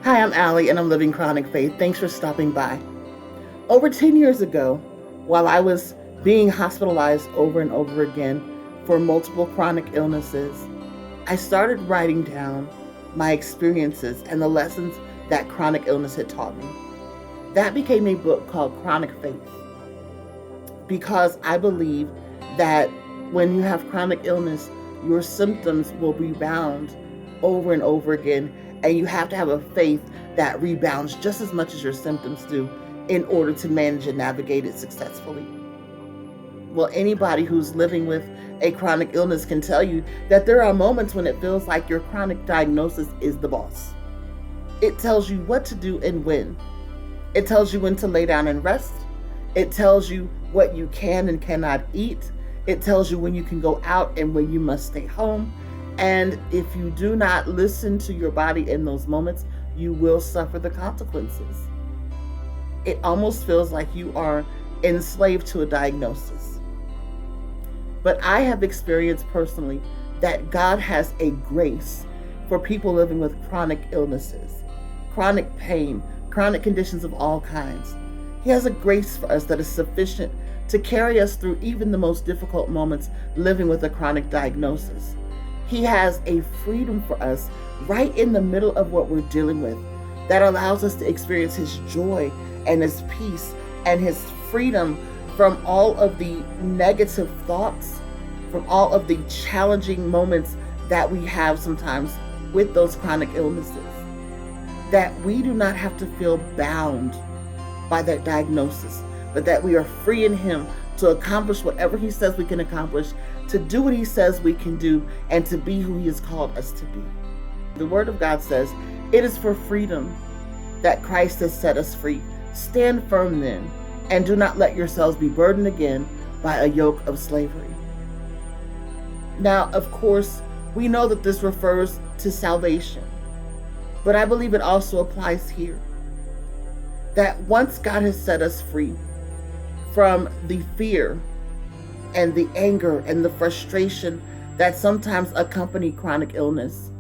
Hi, I'm Allie, and I'm living chronic faith. Thanks for stopping by. Over 10 years ago, while I was being hospitalized over and over again for multiple chronic illnesses, I started writing down my experiences and the lessons that chronic illness had taught me. That became a book called Chronic Faith, because I believe that when you have chronic illness, your symptoms will rebound over and over again, and you have to have a faith that rebounds just as much as your symptoms do in order to manage and navigate it successfully. Well, anybody who's living with a chronic illness can tell you that there are moments when it feels like your chronic diagnosis is the boss. It tells you what to do and when. It tells you when to lay down and rest. It tells you what you can and cannot eat. It tells you when you can go out and when you must stay home. And if you do not listen to your body in those moments, you will suffer the consequences. It almost feels like you are enslaved to a diagnosis. But I have experienced personally that God has a grace for people living with chronic illnesses, chronic pain, chronic conditions of all kinds. He has a grace for us that is sufficient to carry us through even the most difficult moments living with a chronic diagnosis. He has a freedom for us right in the middle of what we're dealing with that allows us to experience His joy and His peace and His freedom from all of the negative thoughts, from all of the challenging moments that we have sometimes with those chronic illnesses. That we do not have to feel bound by that diagnosis, but that we are free in Him to accomplish whatever He says we can accomplish, to do what He says we can do, and to be who He has called us to be. The Word of God says, "It is for freedom that Christ has set us free. Stand firm then, and do not let yourselves be burdened again by a yoke of slavery." Now, of course, we know that this refers to salvation, but I believe it also applies here. That once God has set us free from the fear and the anger and the frustration that sometimes accompany chronic illness,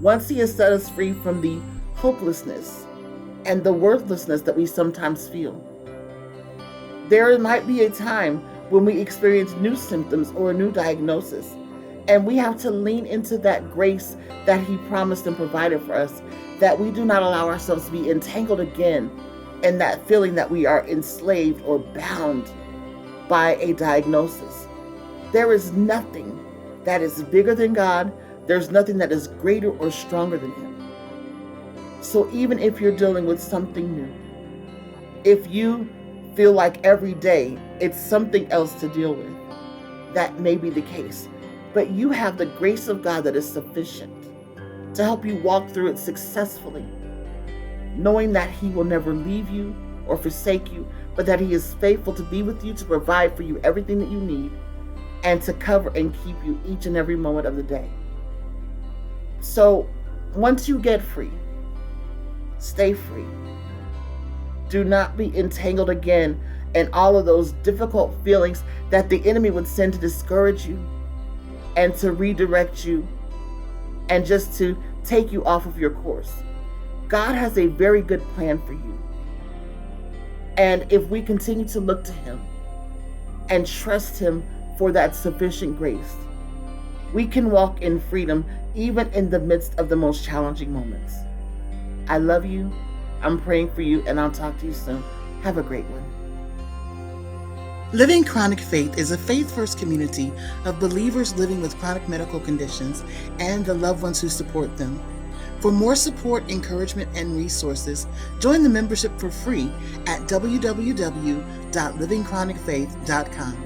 once He has set us free from the hopelessness and the worthlessness that we sometimes feel, there might be a time when we experience new symptoms or a new diagnosis, and we have to lean into that grace that He promised and provided for us, that we do not allow ourselves to be entangled again in that feeling that we are enslaved or bound by a diagnosis. There is nothing that is bigger than God. There's nothing that is greater or stronger than Him. So even if you're dealing with something new, if you feel like every day it's something else to deal with, that may be the case. But you have the grace of God that is sufficient to help you walk through it successfully, knowing that He will never leave you or forsake you, but that He is faithful to be with you, to provide for you everything that you need, and to cover and keep you each and every moment of the day. So once you get free, stay free. Do not be entangled again in all of those difficult feelings that the enemy would send to discourage you and to redirect you and just to take you off of your course. God has a very good plan for you. And if we continue to look to Him and trust Him for that sufficient grace, we can walk in freedom even in the midst of the most challenging moments. I love you. I'm praying for you, and I'll talk to you soon. Have a great one. Living Chronic Faith is a faith-first community of believers living with chronic medical conditions and the loved ones who support them. For more support, encouragement, and resources, join the membership for free at www.livingchronicfaith.com.